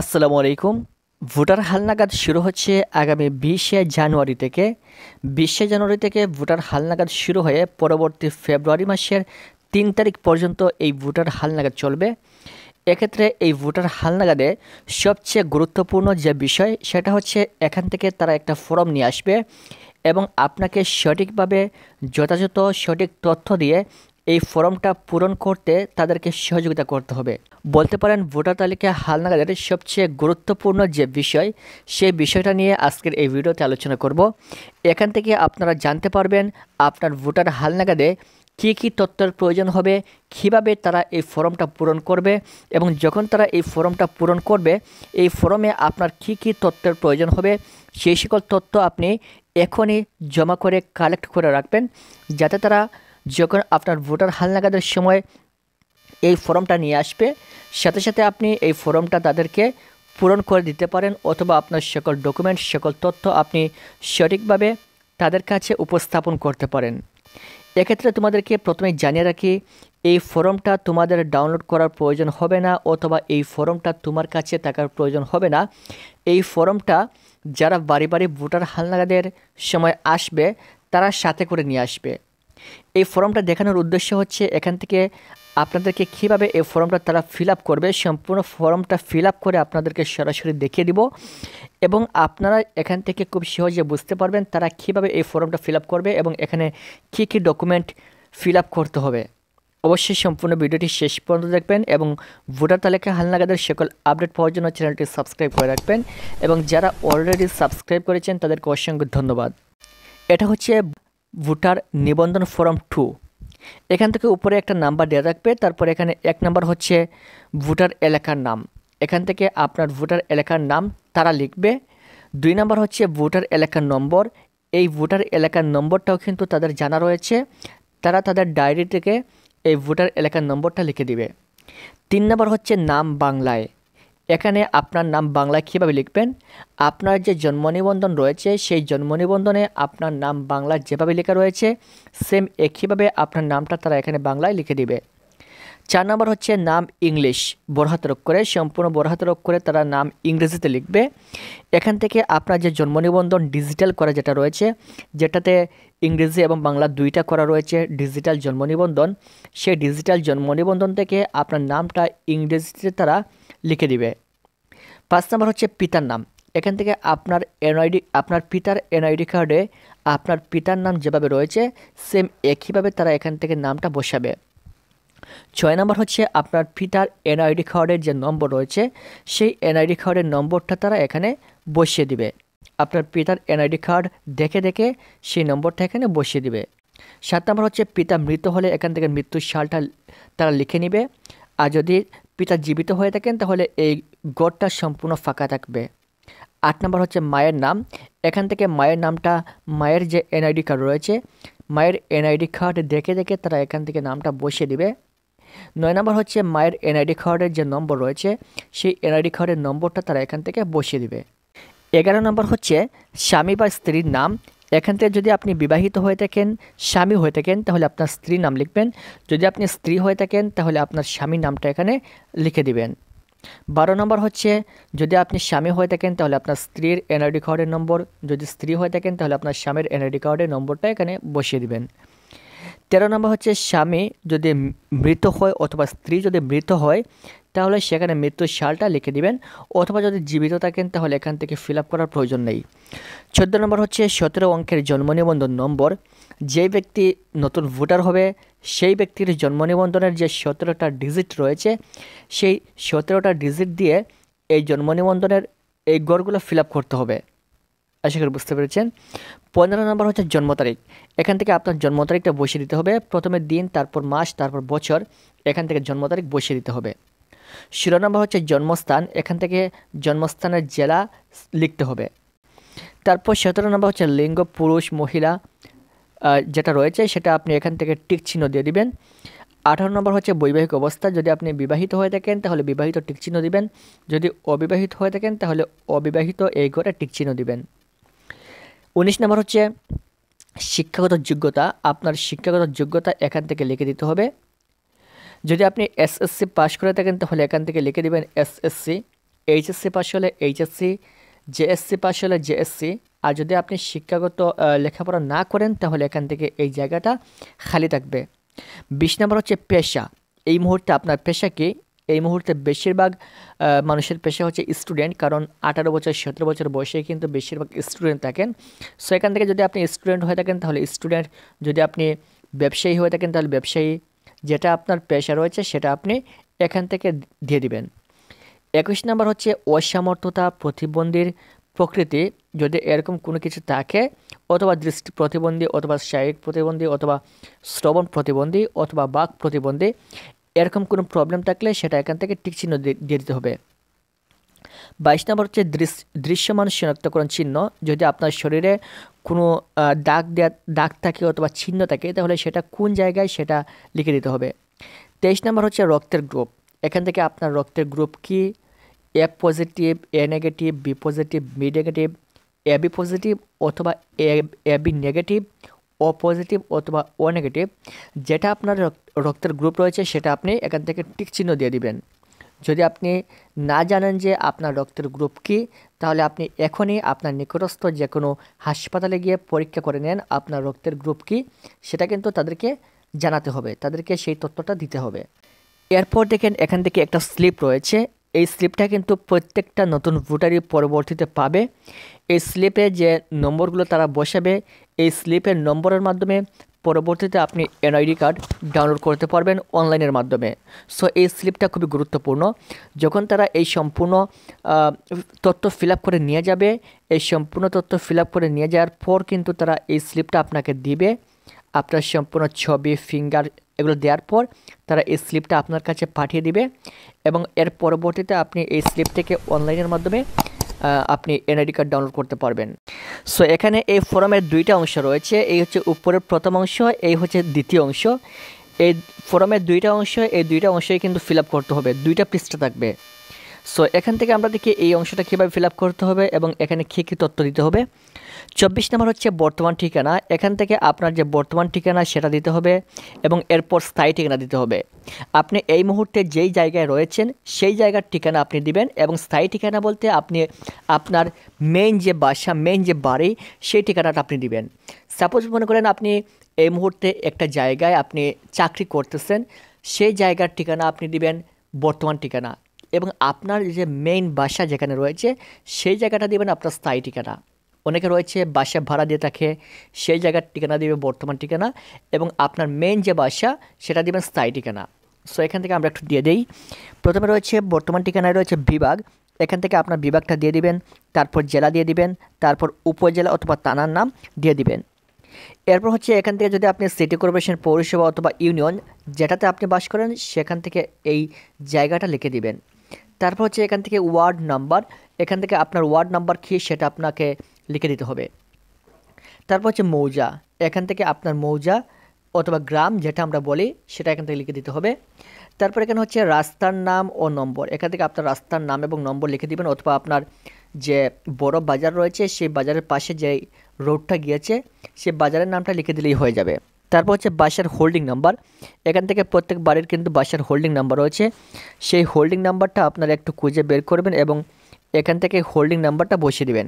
আসসালামু আলাইকুম। ভোটার হালনাগাদ শুরু হচ্ছে আগামী 20শে জানুয়ারি থেকে। 20শে জানুয়ারি থেকে ভোটার হালনাগাদ শুরু হয়ে পরবর্তী ফেব্রুয়ারি মাসের 3 তারিখ পর্যন্ত এই ভোটার হালনাগাদ চলবে। এক্ষেত্রে এই ভোটার হালনাগাদে সবচেয়ে গুরুত্বপূর্ণ যে বিষয় সেটা হচ্ছে এখান থেকে তারা একটা ফর্ম নিয়ে আসবে এবং আপনাকে সঠিকভাবে যথাযথ সঠিক তথ্য দিয়ে এই ফর্মটা পূরণ করতে তাদেরকে সহযোগিতা করতে হবে। বলতে পারেন ভোটার তালিকা হালনাগাদের সবচেয়ে গুরুত্বপূর্ণ যে বিষয় সেই বিষয়টা নিয়ে আজকের এই ভিডিওতে আলোচনা করব। এখান থেকে আপনারা জানতে পারবেন আপনার ভোটার হালনাগাদে কী কী তথ্যের প্রয়োজন হবে, কীভাবে তারা এই ফর্মটা পূরণ করবে এবং যখন তারা এই ফর্মটা পূরণ করবে এই ফর্মে আপনার কী কী তথ্যের প্রয়োজন হবে সেই সকল তথ্য আপনি এখনই জমা করে কালেক্ট করে রাখবেন, যাতে তারা যখন আপনার ভোটার হালনাগাদের সময় এই ফর্মটা নিয়ে আসবে সাথে সাথে আপনি এই ফর্মটা তাদেরকে পূরণ করে দিতে পারেন, অথবা আপনার সকল ডকুমেন্ট সকল তথ্য আপনি সঠিকভাবে তাদের কাছে উপস্থাপন করতে পারেন। এক্ষেত্রে তোমাদেরকে প্রথমে জানিয়ে রাখি, এই ফর্মটা তোমাদের ডাউনলোড করার প্রয়োজন হবে না, অথবা এই ফর্মটা তোমার কাছে থাকার প্রয়োজন হবে না। এই ফর্মটা যারা বাড়ি বাড়ি ভোটার হালনাগাদের সময় আসবে তারা সাথে করে নিয়ে আসবে। এই ফর্মটা দেখানোর উদ্দেশ্য হচ্ছে এখান থেকে আপনাদেরকে কীভাবে এই ফর্মটা তারা ফিল আপ করবে, সম্পূর্ণ ফর্মটা ফিল আপ করে আপনাদেরকে সরাসরি দেখিয়ে দিব এবং আপনারা এখান থেকে খুব সহজে বুঝতে পারবেন তারা কীভাবে এই ফর্মটা ফিল আপ করবে এবং এখানে কী কী ডকুমেন্ট ফিল আপ করতে হবে। অবশ্যই সম্পূর্ণ ভিডিওটি শেষ পর্যন্ত দেখবেন এবং ভোটার তালিকা হালনাগাদের সকল আপডেট পাওয়ার জন্য চ্যানেলটি সাবস্ক্রাইব করে রাখবেন এবং যারা অলরেডি সাবস্ক্রাইব করেছেন তাদেরকে অসংখ্য ধন্যবাদ। এটা হচ্ছে ভোটার নিবন্ধন ফর্ম 2। এখান থেকে উপরে একটা নাম্বার দেওয়া থাকবে, তারপর এখানে 1 নাম্বার হচ্ছে ভোটার এলাকার নাম, এখান থেকে আপনার ভোটার এলাকার নাম তারা লিখবে। 2 নাম্বার হচ্ছে ভোটার এলাকার নম্বর, এই ভোটার এলাকার নম্বরটাও কিন্তু তাদের জানা রয়েছে, তারা তাদের ডায়েরি থেকে এই ভোটার এলাকার নম্বরটা লিখে দিবে। 3 নাম্বার হচ্ছে নাম বাংলায়, এখানে আপনার নাম বাংলায় কীভাবে লিখবেন, আপনার যে জন্ম নিবন্ধন রয়েছে সেই জন্ম নিবন্ধনে আপনার নাম বাংলায় যেভাবে লেখা রয়েছে সেম একইভাবে আপনার নামটা তারা এখানে বাংলায় লিখে দিবে। 4 নম্বর হচ্ছে নাম ইংলিশ, বড় হাতের অক্ষরে, সম্পূর্ণ বড় হাতের অক্ষরে তারা নাম ইংরেজিতে লিখবে। এখান থেকে আপনার যে জন্ম নিবন্ধন ডিজিটাল করা যেটা রয়েছে, যেটাতে ইংরেজি এবং বাংলা দুইটা করা রয়েছে ডিজিটাল জন্ম নিবন্ধন, সেই ডিজিটাল জন্ম নিবন্ধন থেকে আপনার নামটা ইংরেজিতে তারা লিখে দিবে। 5 নম্বর হচ্ছে পিতার নাম, এখান থেকে আপনার এনআইডি আপনার পিতার এনআইডি কার্ডে আপনার পিতার নাম যেভাবে রয়েছে সেম একইভাবে তারা এখান থেকে নামটা বসাবে। 6 নম্বর হচ্ছে আপনার পিতার এনআইডি কার্ডের যে নম্বর রয়েছে সেই এনআইডি কার্ডের নম্বরটা তারা এখানে বসিয়ে দিবে। আপনার পিতার এনআইডি কার্ড দেখে দেখে সেই নম্বরটা এখানে বসিয়ে দিবে। 7 নম্বর হচ্ছে পিতা মৃত হলে এখান থেকে মৃত্যুর সালটা তারা লিখে নিবে, আর যদি পিতা জীবিত হয়ে থাকেন তাহলে এই গড়টা সম্পূর্ণ ফাঁকা থাকবে। 8 নম্বর হচ্ছে মায়ের নাম, এখান থেকে মায়ের নামটা মায়ের যে এনআইডি কার্ড রয়েছে মায়ের এনআইডি কার্ড দেখে দেখে তারা এখান থেকে নামটা বসিয়ে দিবে। 9 নম্বর হচ্ছে মায়ের এনআইডি কার্ডের যে নম্বর রয়েছে সেই এনআইডি কার্ডের নম্বরটা তারা এখান থেকে বসিয়ে দিবে। 11 নম্বর হচ্ছে স্বামী বা স্ত্রীর নাম, এখান থেকে যদি আপনি বিবাহিত হয়ে থাকেন স্বামী হয়ে থাকেন তাহলে আপনার স্ত্রীর নাম লিখবেন, যদি আপনি স্ত্রী হয়ে থাকেন তাহলে আপনার স্বামীর নামটা এখানে লিখে দিবেন। 12 নম্বর হচ্ছে যদি আপনি স্বামী হয়ে থাকেন তাহলে আপনার স্ত্রীর এনআইডি কার্ডের নম্বর, যদি স্ত্রী হয়ে থাকেন তাহলে আপনার স্বামীর এনআইডি কার্ডের নম্বরটা এখানে বসিয়ে দিবেন। 13 নম্বর হচ্ছে স্বামী যদি মৃত হয় অথবা স্ত্রী যদি মৃত হয় তাহলে সেখানে মৃত্যুর সালটা লিখে দিবেন, অথবা যদি জীবিত থাকেন তাহলে এখান থেকে ফিল আপ করার প্রয়োজন নেই। 14 নম্বর হচ্ছে 17 অঙ্কের জন্ম নিবন্ধন নম্বর, যে ব্যক্তি নতুন ভোটার হবে সেই ব্যক্তির জন্ম নিবন্ধনের যে 17টা ডিজিট রয়েছে সেই 17টা ডিজিট দিয়ে এই জন্ম নিবন্ধনের এই গড়গুলো ফিল আপ করতে হবে। আশা করি বুঝতে পেরেছেন। 15 নম্বর হচ্ছে জন্ম তারিখ, এখান থেকে আপনার জন্ম তারিখটা বসিয়ে দিতে হবে, প্রথমে দিন তারপর মাস তারপর বছর, এখান থেকে জন্ম তারিখ বসিয়ে দিতে হবে। 16 নম্বর হচ্ছে জন্মস্থান, এখান থেকে জন্মস্থানের জেলা লিখতে হবে। তারপর 17 নম্বর হচ্ছে লিঙ্গ, পুরুষ মহিলা যেটা রয়েছে সেটা আপনি এখান থেকে টিক চিহ্ন দিয়ে দিবেন। 18 নম্বর হচ্ছে বৈবাহিক অবস্থা, যদি আপনি বিবাহিত হয়ে থাকেন তাহলে বিবাহিত টিক চিহ্ন দিবেন, যদি অবিবাহিত হয়ে থাকেন তাহলে অবিবাহিত এই ঘরে টিক চিহ্ন দিবেন। 19 নম্বর হচ্ছে শিক্ষাগত যোগ্যতা, আপনার শিক্ষাগত যোগ্যতা এখান থেকে লিখে দিতে হবে, যদি আপনি এসএসসি পাস করে থাকেন তাহলে এখান থেকে লিখে দিবেন এসএসসি, এইচএসসি পাশ হলে এইচএসসি, জেএসসি পাশ হলে জেএসসি। আর যদি আপনি শিক্ষাগত লেখাপড়া না করেন তাহলে এখান থেকে এই জায়গাটা খালি থাকবে। 20 নম্বর হচ্ছে পেশা। এই মুহূর্তে আপনার পেশা কি? এই মুহূর্তে বেশিরভাগ মানুষের পেশা হচ্ছে স্টুডেন্ট, কারণ 18 বছর 17 বছর বয়সে কিন্তু বেশিরভাগ স্টুডেন্ট থাকেন। সো এখান থেকে যদি আপনি স্টুডেন্ট হয়ে থাকেন তাহলে স্টুডেন্ট, যদি আপনি ব্যবসায়ী হয়ে থাকেন তাহলে ব্যবসায়ী, যেটা আপনার পেশা রয়েছে সেটা আপনি এখান থেকে দিয়ে দিবেন। 21 নম্বর হচ্ছে অসামর্থ্যতা, প্রতিবন্ধীর প্রকৃতি। যদি এরকম কোনো কিছু থাকে, অথবা দৃষ্টি প্রতিবন্ধী, অথবা শারীরিক প্রতিবন্ধী, অথবা শ্রবণ প্রতিবন্ধী, অথবা বাক প্রতিবন্ধী, এরকম কোনো প্রবলেম থাকলে সেটা এখান থেকে টিক চিহ্ন দিয়ে দিতে হবে। 22 নম্বর হচ্ছে দৃশ্যমান শনাক্তকরণ চিহ্ন। যদি আপনার শরীরে কোনো দাগ থাকে অথবা চিহ্ন থাকে তাহলে সেটা কোন জায়গায় সেটা লিখে দিতে হবে। 23 নম্বর হচ্ছে রক্তের গ্রুপ। এখান থেকে আপনার রক্তের গ্রুপ কি? A positive, A negative, B positive, B negative, A B positive অথবা A B negative, O positive অথবা ও নেগেটিভ। যেটা আপনার রক্তের গ্রুপ রয়েছে সেটা আপনি এখান থেকে টিক চিহ্ন দিয়ে দিবেন। যদি আপনি না জানেন যে আপনার রক্তের গ্রুপ কী, তাহলে আপনি এখনই আপনার নিকটস্থ যে কোনো হাসপাতালে গিয়ে পরীক্ষা করে নেন আপনার রক্তের গ্রুপ কী। সেটা কিন্তু তাদেরকে জানাতে হবে, তাদেরকে সেই তথ্যটা দিতে হবে। এরপর দেখেন এখান থেকে একটা স্লিপ রয়েছে। এই স্লিপটা কিন্তু প্রত্যেকটা নতুন ভোটারই পরবর্তীতে পাবে। এই স্লিপে যে নম্বরগুলো তারা বসাবে, এই স্লিপের নম্বরের মাধ্যমে পরবর্তীতে আপনি এনআইডি কার্ড ডাউনলোড করতে পারবেন অনলাইনের মাধ্যমে। সো এই স্লিপটা খুবই গুরুত্বপূর্ণ। যখন তারা এই সম্পূর্ণ তথ্য ফিল আপ করে নিয়ে যাবে, এই সম্পূর্ণ তথ্য ফিল আপ করে নিয়ে যাওয়ার পর কিন্তু তারা এই স্লিপটা আপনাকে দিবে। আপনার সম্পূর্ণ ছবি, ফিঙ্গার এগুলো দেওয়ার পর তারা এই স্লিপটা আপনার কাছে পাঠিয়ে দিবে, এবং এর পরবর্তীতে আপনি এই স্লিপ থেকে অনলাইনের মাধ্যমে আপনি এনআইডি কার্ড ডাউনলোড করতে পারবেন। সো এখানে এই ফর্মের দুইটা অংশ রয়েছে। এই হচ্ছে উপরের প্রথম অংশ, এই হচ্ছে দ্বিতীয় অংশ। এই ফর্মের দুইটা অংশ, এই দুইটা অংশই কিন্তু ফিল আপ করতে হবে, দুইটা পৃষ্ঠা থাকবে। সো এখান থেকে আমরা দেখি এই অংশটা কীভাবে ফিল আপ করতে হবে এবং এখানে কী কী তথ্য দিতে হবে। 24 নম্বর হচ্ছে বর্তমান ঠিকানা। এখান থেকে আপনার যে বর্তমান ঠিকানা সেটা দিতে হবে এবং এরপর স্থায়ী ঠিকানা দিতে হবে। আপনি এই মুহূর্তে যেই জায়গায় রয়েছেন সেই জায়গার ঠিকানা আপনি দিবেন, এবং স্থায়ী ঠিকানা বলতে আপনি আপনার মেইন যে বাসা, মেইন যে বাড়ি, সেই ঠিকানাটা আপনি দিবেন। সাপোজ মনে করেন আপনি এই মুহূর্তে একটা জায়গায় আপনি চাকরি করতেছেন, সেই জায়গার ঠিকানা আপনি দিবেন বর্তমান ঠিকানা, এবং আপনার যে মেইন বাসা যেখানে রয়েছে সেই জায়গাটা দিবেন আপনার স্থায়ী ঠিকানা। অনেকে রয়েছে বাসা ভাড়া দিয়ে থাকে, সেই জায়গার ঠিকানা দিবে বর্তমান ঠিকানা, এবং আপনার মেইন যে বাসা সেটা দিবেন স্থায়ী ঠিকানা। সো এখান থেকে আমরা একটু দিয়ে দিই। প্রথমে রয়েছে বর্তমান ঠিকানায় রয়েছে বিভাগ। এখান থেকে আপনার বিভাগটা দিয়ে দিবেন, তারপর জেলা দিয়ে দিবেন, তারপর উপজেলা অথবা থানার নাম দিয়ে দিবেন। এরপর হচ্ছে এখান থেকে যদি আপনি সিটি কর্পোরেশন, পৌরসভা অথবা ইউনিয়ন যেটাতে আপনি বাস করেন সেখান থেকে এই জায়গাটা লিখে দিবেন। তারপর হচ্ছে এখান থেকে ওয়ার্ড নাম্বার, এখান থেকে আপনার ওয়ার্ড নাম্বার কী সেটা আপনাকে লিখে দিতে হবে। তারপর হচ্ছে মৌজা, এখান থেকে আপনার মৌজা অথবা গ্রাম যেটা আমরা বলি সেটা এখান থেকে লিখে দিতে হবে। তারপর এখানে হচ্ছে রাস্তার নাম ও নম্বর, এখান থেকে আপনার রাস্তার নাম এবং নম্বর লিখে দিবেন, অথবা আপনার যে বড় বাজার রয়েছে সেই বাজারের পাশে যে রোডটা গিয়েছে সেই বাজারের নামটা লিখে দিলেই হয়ে যাবে। তারপর হচ্ছে বাসার হোল্ডিং নাম্বার, এখান থেকে প্রত্যেক বাড়ির কিন্তু বাসার হোল্ডিং নাম্বার রয়েছে, সেই হোল্ডিং নাম্বারটা আপনারা একটু খুঁজে বের করবেন এবং এখান থেকে হোল্ডিং নাম্বারটা বসিয়ে দিবেন।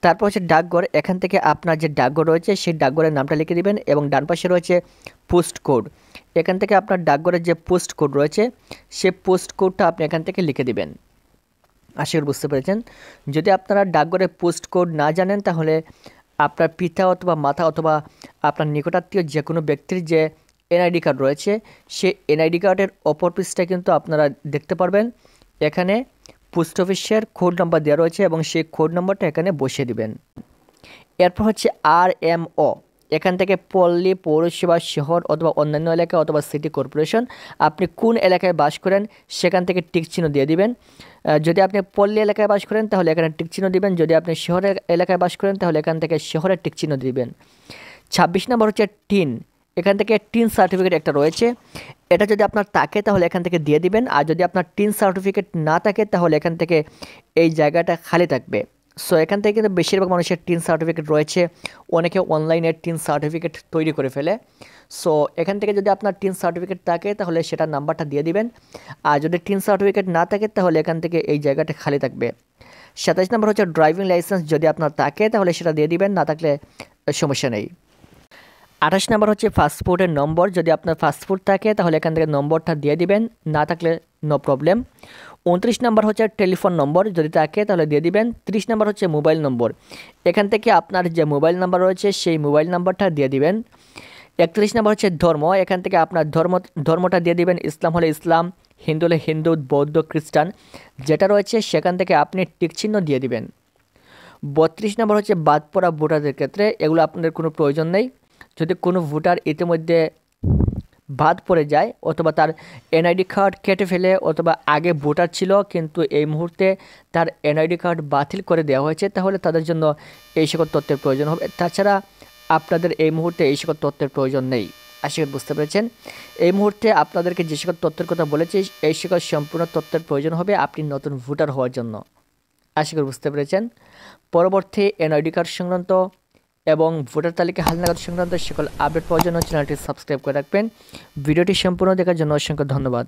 তারপর হচ্ছে ডাকঘর, এখান থেকে আপনার যে ডাকঘর রয়েছে সেই ডাকঘরের নামটা লিখে দিবেন, এবং ডান পাশে রয়েছে পোস্ট কোড, এখান থেকে আপনার ডাকঘরের যে পোস্ট কোড রয়েছে সেই পোস্ট কোডটা আপনি এখান থেকে লিখে দিবেন। আশা করি বুঝতে পেরেছেন। যদি আপনারা ডাকঘরের পোস্ট কোড না জানেন তাহলে আপনার পিতা অথবা মাতা অথবা আপনার নিকটাত্মীয় যে কোনো ব্যক্তির যে এনআইডি কার্ড রয়েছে সেই এনআইডি কার্ডের অপর পৃষ্ঠায় কিন্তু আপনারা দেখতে পারবেন এখানে পোস্ট অফিসের কোড নাম্বার দেওয়া রয়েছে, এবং সেই কোড নাম্বারটা এখানে বসিয়ে দিবেন। এরপর হচ্ছে RMO, এখান থেকে পল্লী, পৌরসভা, শহর অথবা অন্যান্য এলাকা অথবা সিটি কর্পোরেশন, আপনি কোন এলাকায় বাস করেন সেখান থেকে টিক চিহ্ন দিয়ে দিবেন। যদি আপনি পল্লী এলাকায় বাস করেন তাহলে এখানে টিক চিহ্ন দিবেন, যদি আপনি শহরের এলাকায় বাস করেন তাহলে এখান থেকে শহরের টিক চিহ্ন দিবেন। 26 নম্বর হচ্ছে টিন, এখান থেকে টিন সার্টিফিকেট একটা রয়েছে, এটা যদি আপনার থাকে তাহলে এখান থেকে দিয়ে দিবেন, আর যদি আপনার টিন সার্টিফিকেট না থাকে তাহলে এখান থেকে এই জায়গাটা খালি থাকবে। সো এখান থেকে কিন্তু বেশিরভাগ মানুষের টিন সার্টিফিকেট রয়েছে, অনেকে অনলাইনে টিন সার্টিফিকেট তৈরি করে ফেলে। সো এখান থেকে যদি আপনার টিন সার্টিফিকেট থাকে তাহলে সেটার নাম্বারটা দিয়ে দিবেন, আর যদি টিন সার্টিফিকেট না থাকে তাহলে এখান থেকে এই জায়গাটা খালি থাকবে। 27 নম্বর হচ্ছে ড্রাইভিং লাইসেন্স, যদি আপনার থাকে তাহলে সেটা দিয়ে দিবেন, না থাকলে সমস্যা নেই। 28 নম্বর হচ্ছে পাসপোর্টের নম্বর, যদি আপনার পাসপোর্ট থাকে তাহলে এখান থেকে নম্বরটা দিয়ে দিবেন, না থাকলে নো প্রবলেম। 29 নম্বর হচ্ছে টেলিফোন নম্বর, যদি থাকে তাহলে দিয়ে দিবেন। 30 নম্বর হচ্ছে মোবাইল নম্বর, এখান থেকে আপনার যে মোবাইল নাম্বার রয়েছে সেই মোবাইল নাম্বারটা দিয়ে দিবেন। 31 নম্বর হচ্ছে ধর্ম, এখান থেকে আপনার ধর্মটা দিয়ে দিবেন, ইসলাম হলে ইসলাম, হিন্দু হলে হিন্দু, বৌদ্ধ, খ্রিস্টান যেটা রয়েছে সেখান থেকে আপনি টিক চিহ্ন দিয়ে দিবেন। 32 নম্বর হচ্ছে বাদ পড়া ভোটারদের ক্ষেত্রে, এগুলো আপনাদের কোনো প্রয়োজন নেই। যদি কোনো ভোটার ইতিমধ্যে বাদ পড়ে যায় অথবা তার এনআইডি কার্ড কেটে ফেলে অথবা আগে ভোটার ছিল কিন্তু এই মুহূর্তে তার এনআইডি কার্ড বাতিল করে দেওয়া হয়েছে, তাহলে তাদের জন্য এই সকল তথ্যের প্রয়োজন হবে। তাছাড়া আপনাদের এই মুহূর্তে এই সকল তথ্যের প্রয়োজন নেই। আশা করি বুঝতে পেরেছেন। এই মুহূর্তে আপনাদেরকে যে সকল তথ্যের কথা বলেছি এই সকল সম্পূর্ণ তথ্যের প্রয়োজন হবে আপনি নতুন ভোটার হওয়ার জন্য। আশা করি বুঝতে পেরেছেন। পরবর্তী এনআইডি কার্ড সংক্রান্ত এবং ভোটার তালিকা হালনাগাদ সংক্রান্ত সকল আপডেট পাওয়ার জন্য চ্যানেলটি সাবস্ক্রাইব করে রাখবেন। ভিডিওটি সম্পূর্ণ দেখার জন্য অসংখ্য ধন্যবাদ।